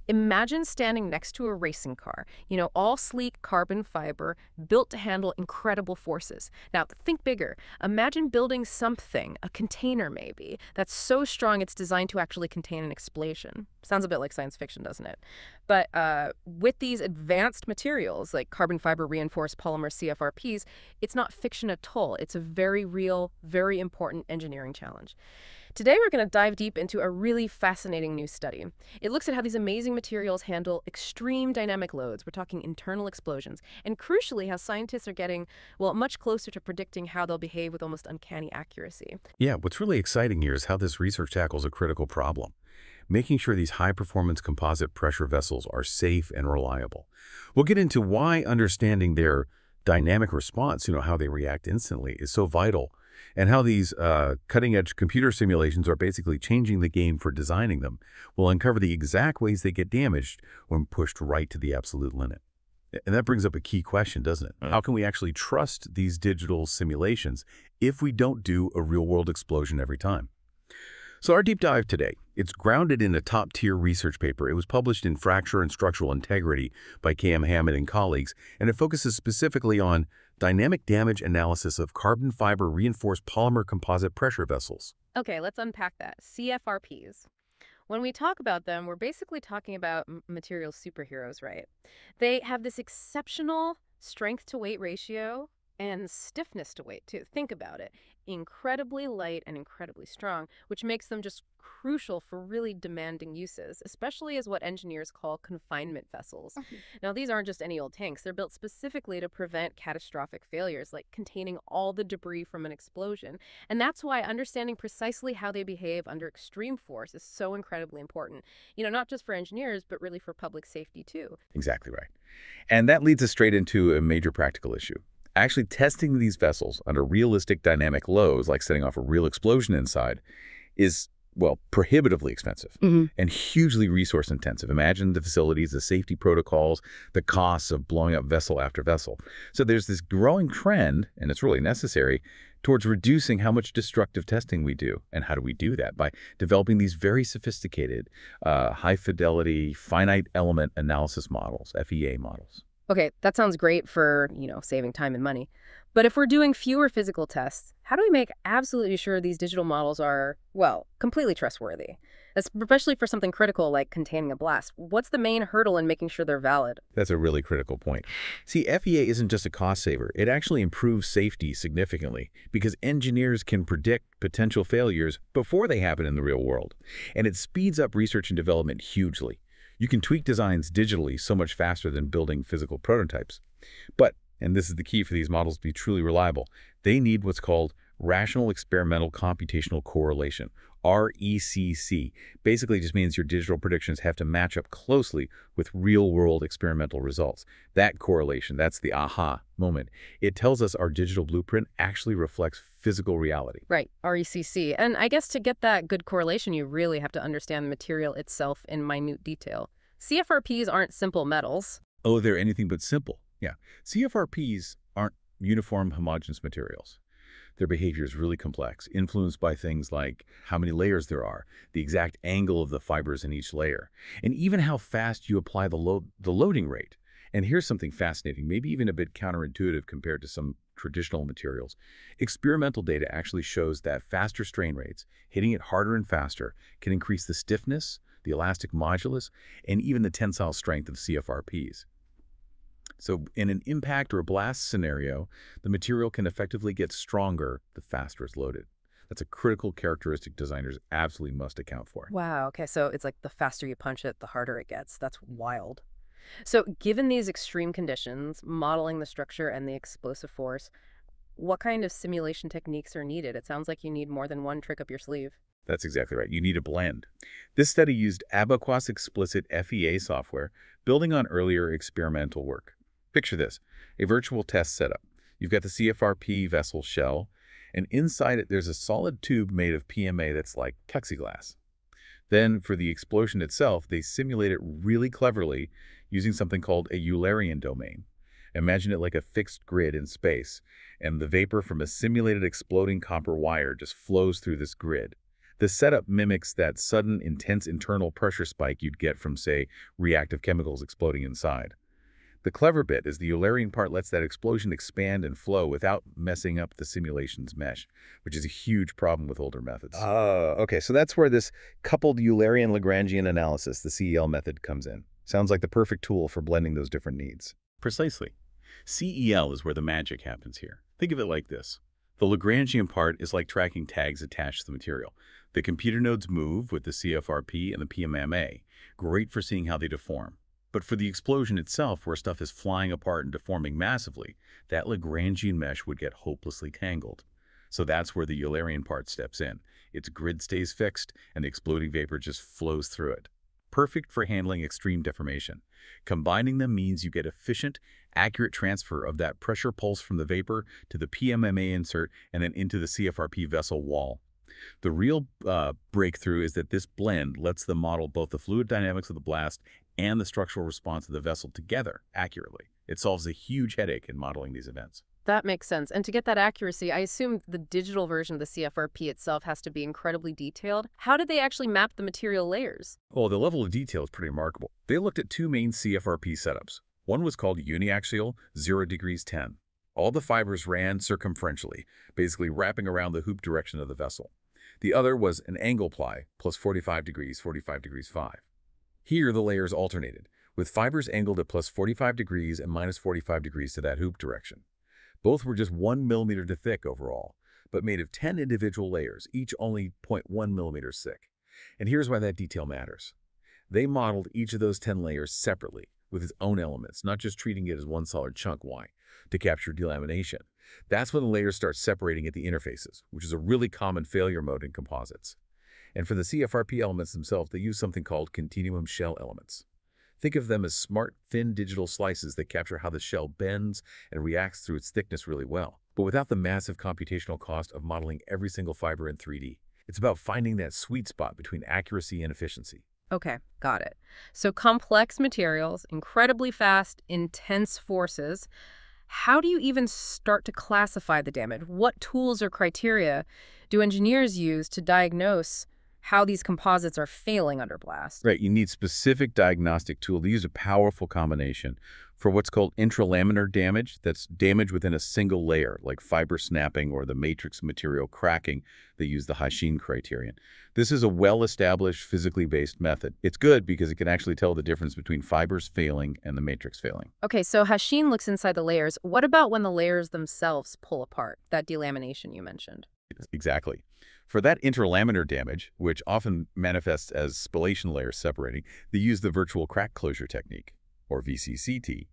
Imagine standing next to a racing car, all sleek carbon fiber, built to handle incredible forces. Now, think bigger. Imagine building something, a container maybe, that's so strong it's designed to actually contain an explosion. Sounds a bit like science fiction, doesn't it? But with these advanced materials, like carbon fiber-reinforced polymer CFRPs, it's not fiction at all. It's a very real, very important engineering challenge. Today, we're going to dive deep into a really fascinating new study. It looks at how these amazing materials handle extreme dynamic loads. We're talking internal explosions. And crucially, how scientists are getting, well, much closer to predicting how they'll behave with almost uncanny accuracy. Yeah, what's really exciting here is how this research tackles a critical problem, making sure these high-performance composite pressure vessels are safe and reliable. We'll get into why understanding their dynamic response, how they react instantly, is so vital, and how these cutting-edge computer simulations are basically changing the game for designing them. We'll uncover the exact ways they get damaged when pushed right to the absolute limit. And that brings up a key question, doesn't it? How can we actually trust these digital simulations if we don't do a real-world explosion every time? So our deep dive today, it's grounded in a top-tier research paper. It was published in Fracture and Structural Integrity by K.M. Hammond and colleagues, and it focuses specifically on dynamic damage analysis of carbon fiber-reinforced polymer composite pressure vessels. Okay, let's unpack that. CFRPs. When we talk about them, we're basically talking about material superheroes, right? They have this exceptional strength-to-weight ratio and stiffness to weight, too. Think about it. Incredibly light and incredibly strong, which makes them just crucial for really demanding uses, especially as what engineers call confinement vessels. Now, these aren't just any old tanks. They're built specifically to prevent catastrophic failures, like containing all the debris from an explosion. And that's why understanding precisely how they behave under extreme force is so incredibly important. Not just for engineers, but really for public safety, too. Exactly right. And that leads us straight into a major practical issue. Actually testing these vessels under realistic dynamic loads, like setting off a real explosion inside, is, well, prohibitively expensive and hugely resource intensive. Imagine the facilities, the safety protocols, the costs of blowing up vessel after vessel. So there's this growing trend, and it's really necessary, towards reducing how much destructive testing we do. And how do we do that? By developing these very sophisticated, high-fidelity, finite element analysis models, FEA models. Okay, that sounds great for, saving time and money. But if we're doing fewer physical tests, how do we make absolutely sure these digital models are, well, completely trustworthy? Especially for something critical like containing a blast. What's the main hurdle in making sure they're valid? That's a really critical point. See, FEA isn't just a cost saver. It actually improves safety significantly because engineers can predict potential failures before they happen in the real world. And it speeds up research and development hugely. You can tweak designs digitally so much faster than building physical prototypes. But, and this is the key for these models to be truly reliable, they need what's called Rational Experimental Computational Correlation, RECC. Basically just means your digital predictions have to match up closely with real-world experimental results. That correlation, that's the aha moment. It tells us our digital blueprint actually reflects physical reality. Right, RECC. And I guess to get that good correlation, you really have to understand the material itself in minute detail. CFRPs aren't simple metals. Oh, they're anything but simple. Yeah. CFRPs aren't uniform homogeneous materials. Their behavior is really complex, influenced by things like how many layers there are, the exact angle of the fibers in each layer, and even how fast you apply the loading rate. And here's something fascinating, maybe even a bit counterintuitive compared to some traditional materials. Experimental data actually shows that faster strain rates, hitting it harder and faster, can increase the stiffness, the elastic modulus, and even the tensile strength of CFRPs. So in an impact or blast scenario, the material can effectively get stronger the faster it's loaded. That's a critical characteristic designers absolutely must account for. Wow, okay, so it's like the faster you punch it, the harder it gets. That's wild. So given these extreme conditions, modeling the structure and the explosive force, what kind of simulation techniques are needed? It sounds like you need more than one trick up your sleeve. That's exactly right. You need a blend. This study used Abaqus Explicit FEA software, building on earlier experimental work. Picture this, a virtual test setup. You've got the CFRP vessel shell, and inside it there's a solid tube made of PMMA that's like plexiglass. Then for the explosion itself, they simulate it really cleverly using something called a Eulerian domain. Imagine it like a fixed grid in space, and the vapor from a simulated exploding copper wire just flows through this grid. The setup mimics that sudden, intense internal pressure spike you'd get from, say, reactive chemicals exploding inside. The clever bit is the Eulerian part lets that explosion expand and flow without messing up the simulation's mesh, which is a huge problem with older methods. Oh, okay. So that's where this coupled Eulerian Lagrangian analysis, the CEL method, comes in. Sounds like the perfect tool for blending those different needs. Precisely. CEL is where the magic happens here. Think of it like this. The Lagrangian part is like tracking tags attached to the material. The computer nodes move with the CFRP and the PMMA. Great for seeing how they deform. But for the explosion itself, where stuff is flying apart and deforming massively, that Lagrangian mesh would get hopelessly tangled. So that's where the Eulerian part steps in. Its grid stays fixed, and the exploding vapor just flows through it. Perfect for handling extreme deformation. Combining them means you get efficient, accurate transfer of that pressure pulse from the vapor to the PMMA insert and then into the CFRP vessel wall. The real breakthrough is that this blend lets them model both the fluid dynamics of the blast and the structural response of the vessel together accurately. It solves a huge headache in modeling these events. That makes sense. And to get that accuracy, I assume the digital version of the CFRP itself has to be incredibly detailed. How did they actually map the material layers? Oh, the level of detail is pretty remarkable. They looked at two main CFRP setups. One was called uniaxial, 0 degrees 10. All the fibers ran circumferentially, basically wrapping around the hoop direction of the vessel. The other was an angle ply, plus 45 degrees, 5. Here, the layers alternated, with fibers angled at plus 45 degrees and minus 45 degrees to that hoop direction. Both were just 1 millimeter thick overall, but made of 10 individual layers, each only 0.1 millimeters thick. And here's why that detail matters. They modeled each of those 10 layers separately, with its own elements, not just treating it as one solid chunk. Why? To capture delamination. That's when the layers start separating at the interfaces, which is a really common failure mode in composites. And for the CFRP elements themselves, they use something called continuum shell elements. Think of them as smart, thin digital slices that capture how the shell bends and reacts through its thickness really well, but without the massive computational cost of modeling every single fiber in 3D. It's about finding that sweet spot between accuracy and efficiency. Okay, got it. So complex materials, incredibly fast, intense forces. How do you even start to classify the damage? What tools or criteria do engineers use to diagnose how these composites are failing under blast? Right, you need specific diagnostic tool. They use a powerful combination for what's called intralaminar damage. That's damage within a single layer, like fiber snapping or the matrix material cracking. They use the Hashin criterion. This is a well-established, physically based method. It's good because it can actually tell the difference between fibers failing and the matrix failing. Okay, so Hashin looks inside the layers. What about when the layers themselves pull apart, that delamination you mentioned? Exactly. For that interlaminar damage, which often manifests as spallation layers separating, they use the virtual crack closure technique, or VCCT.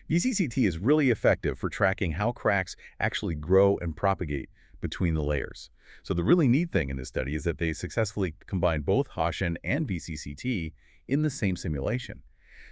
VCCT is really effective for tracking how cracks actually grow and propagate between the layers. So the really neat thing in this study is that they successfully combined both Hashin and VCCT in the same simulation.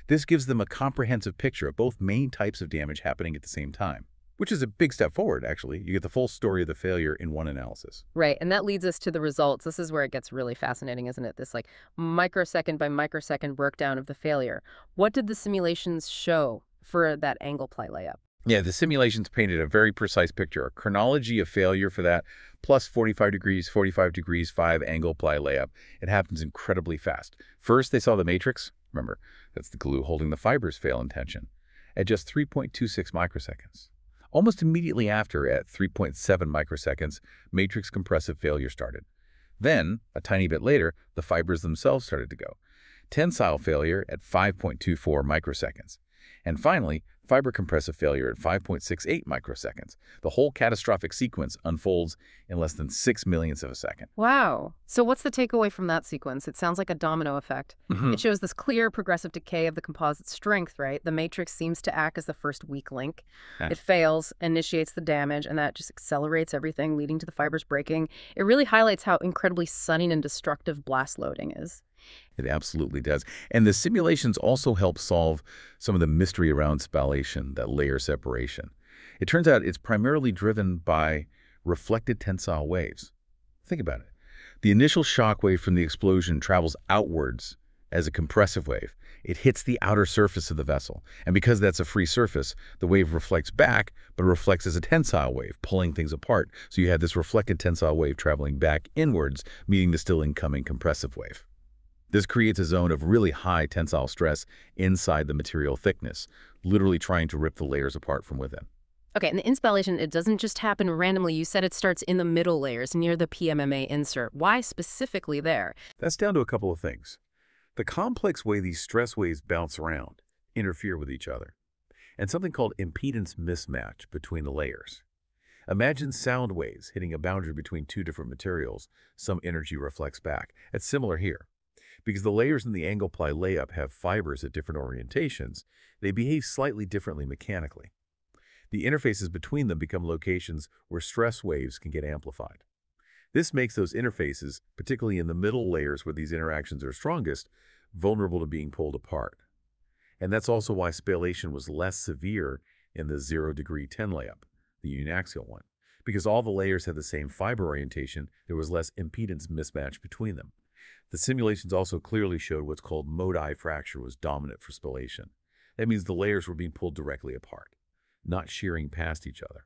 This gives them a comprehensive picture of both main types of damage happening at the same time, which is a big step forward, actually. You get the full story of the failure in one analysis. Right, and that leads us to the results. This is where it gets really fascinating, isn't it? This like microsecond by microsecond breakdown of the failure. What did the simulations show for that angle ply layup? Yeah, the simulations painted a very precise picture, a chronology of failure for that plus 45 degrees, 5 angle ply layup. It happens incredibly fast. First, they saw the matrix. Remember, that's the glue holding the fibers fail in tension at just 3.26 microseconds. Almost immediately after, at 3.7 microseconds, matrix compressive failure started. Then, a tiny bit later, the fibers themselves started to go. Tensile failure at 5.24 microseconds. And finally, fiber compressive failure at 5.68 microseconds. The whole catastrophic sequence unfolds in less than 6 millionths of a second. Wow. So what's the takeaway from that sequence? It sounds like a domino effect. It shows this clear progressive decay of the composite strength, right? The matrix seems to act as the first weak link. It fails, initiates the damage, and that just accelerates everything, leading to the fibers breaking. It really highlights how incredibly stunning and destructive blast loading is. It absolutely does. And the simulations also help solve some of the mystery around spallation, that layer separation. It turns out it's primarily driven by reflected tensile waves. Think about it. The initial shock wave from the explosion travels outwards as a compressive wave. It hits the outer surface of the vessel, and because that's a free surface, the wave reflects back, but reflects as a tensile wave, pulling things apart. So you had this reflected tensile wave traveling back inwards, meeting the still incoming compressive wave. This creates a zone of really high tensile stress inside the material thickness, literally trying to rip the layers apart from within. Okay, and the installation, it doesn't just happen randomly. You said it starts in the middle layers near the PMMA insert. Why specifically there? That's down to a couple of things. The complex way these stress waves bounce around, interfere with each other, and something called impedance mismatch between the layers. Imagine sound waves hitting a boundary between two different materials. Some energy reflects back. It's similar here. Because the layers in the angle ply layup have fibers at different orientations, they behave slightly differently mechanically. The interfaces between them become locations where stress waves can get amplified. This makes those interfaces, particularly in the middle layers where these interactions are strongest, vulnerable to being pulled apart. And that's also why spallation was less severe in the 0°10 layup, the uniaxial one. Because all the layers had the same fiber orientation, there was less impedance mismatch between them. The simulations also clearly showed what's called modi fracture was dominant for spallation. That means the layers were being pulled directly apart, not shearing past each other.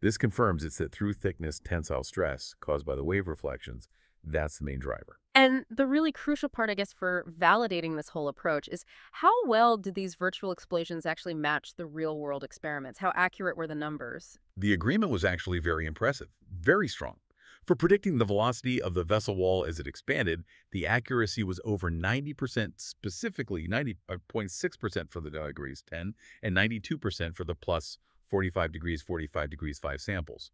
This confirms it's that through thickness tensile stress caused by the wave reflections, that's the main driver. And the really crucial part, I guess, for validating this whole approach is how well did these virtual explosions actually match the real-world experiments? How accurate were the numbers? The agreement was actually very impressive, very strong. For predicting the velocity of the vessel wall as it expanded, the accuracy was over 90%, specifically 90.6% for the degrees 10 and 92% for the plus 45 degrees, 5 samples.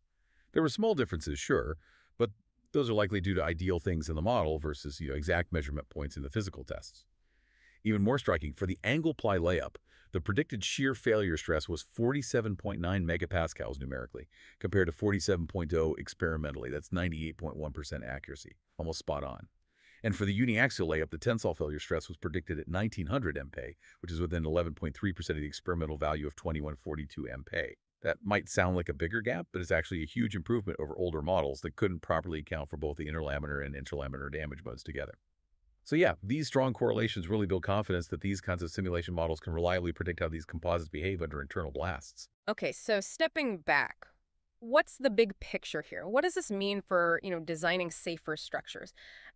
There were small differences, sure, but those are likely due to ideal things in the model versus exact measurement points in the physical tests. Even more striking, for the angle ply layup, the predicted shear failure stress was 47.9 megapascals numerically, compared to 47.0 experimentally. That's 98.1% accuracy, almost spot on. And for the uniaxial layup, the tensile failure stress was predicted at 1900 MPa, which is within 11.3% of the experimental value of 2142 MPa. That might sound like a bigger gap, but it's actually a huge improvement over older models that couldn't properly account for both the interlaminar and intralaminar damage modes together. So yeah, these strong correlations really build confidence that these kinds of simulation models can reliably predict how these composites behave under internal blasts. Okay, so stepping back, what's the big picture here? What does this mean for, designing safer structures?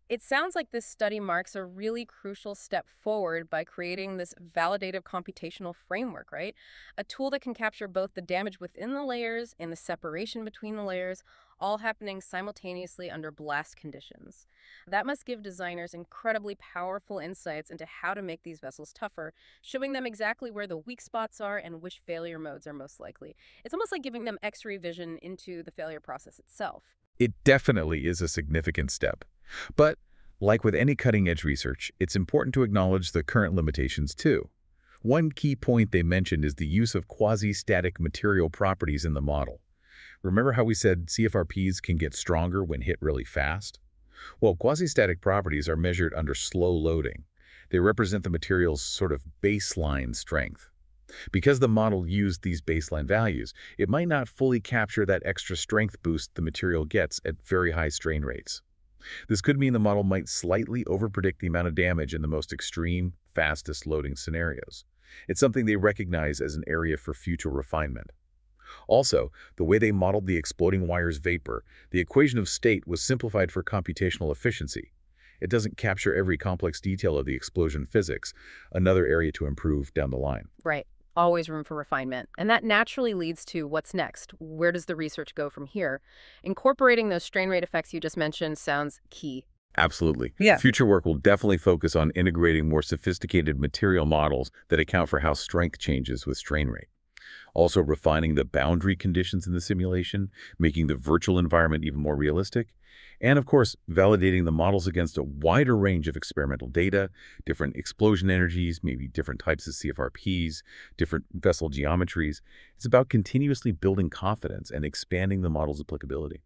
It sounds like this study marks a really crucial step forward by creating this validative computational framework, right? A tool that can capture both the damage within the layers and the separation between the layers, all happening simultaneously under blast conditions. That must give designers incredibly powerful insights into how to make these vessels tougher, showing them exactly where the weak spots are and which failure modes are most likely. It's almost like giving them X-ray vision into the failure process itself. It definitely is a significant step. But like with any cutting-edge research, it's important to acknowledge the current limitations too. One key point they mentioned is the use of quasi-static material properties in the model. Remember how we said CFRPs can get stronger when hit really fast? Well, quasi-static properties are measured under slow loading. They represent the material's sort of baseline strength. Because the model used these baseline values, it might not fully capture that extra strength boost the material gets at very high strain rates. This could mean the model might slightly overpredict the amount of damage in the most extreme, fastest loading scenarios. It's something they recognize as an area for future refinement. Also, the way they modeled the exploding wire's vapor, the equation of state was simplified for computational efficiency. It doesn't capture every complex detail of the explosion physics, another area to improve down the line. Right. Always room for refinement. And that naturally leads to what's next. Where does the research go from here? Incorporating those strain rate effects you just mentioned sounds key. Absolutely. Yeah. Future work will definitely focus on integrating more sophisticated material models that account for how strength changes with strain rate. Also refining the boundary conditions in the simulation, making the virtual environment even more realistic, and of course, validating the models against a wider range of experimental data, different explosion energies, maybe different types of CFRPs, different vessel geometries. It's about continuously building confidence and expanding the model's applicability.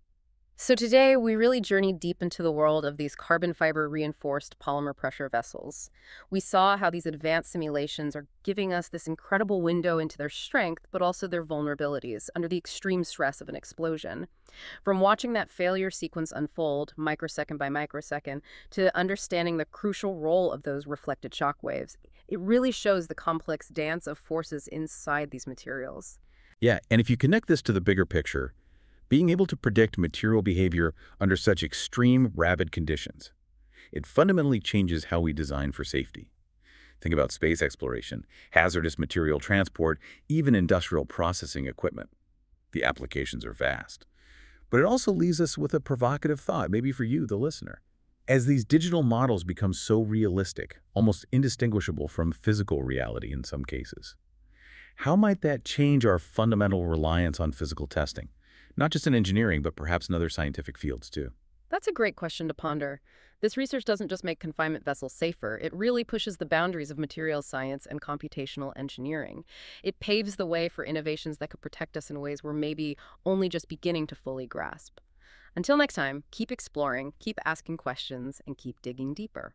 So today we really journeyed deep into the world of these carbon fiber reinforced polymer pressure vessels. We saw how these advanced simulations are giving us this incredible window into their strength, but also their vulnerabilities under the extreme stress of an explosion. From watching that failure sequence unfold, microsecond by microsecond, to understanding the crucial role of those reflected shock waves, it really shows the complex dance of forces inside these materials. Yeah, and if you connect this to the bigger picture, being able to predict material behavior under such extreme, rapid conditions, it fundamentally changes how we design for safety. Think about space exploration, hazardous material transport, even industrial processing equipment. The applications are vast. But it also leaves us with a provocative thought, maybe for you, the listener. As these digital models become so realistic, almost indistinguishable from physical reality in some cases, how might that change our fundamental reliance on physical testing? Not just in engineering, but perhaps in other scientific fields too. That's a great question to ponder. This research doesn't just make confinement vessels safer, it really pushes the boundaries of materials science and computational engineering. It paves the way for innovations that could protect us in ways we're maybe only just beginning to fully grasp. Until next time, keep exploring, keep asking questions, and keep digging deeper.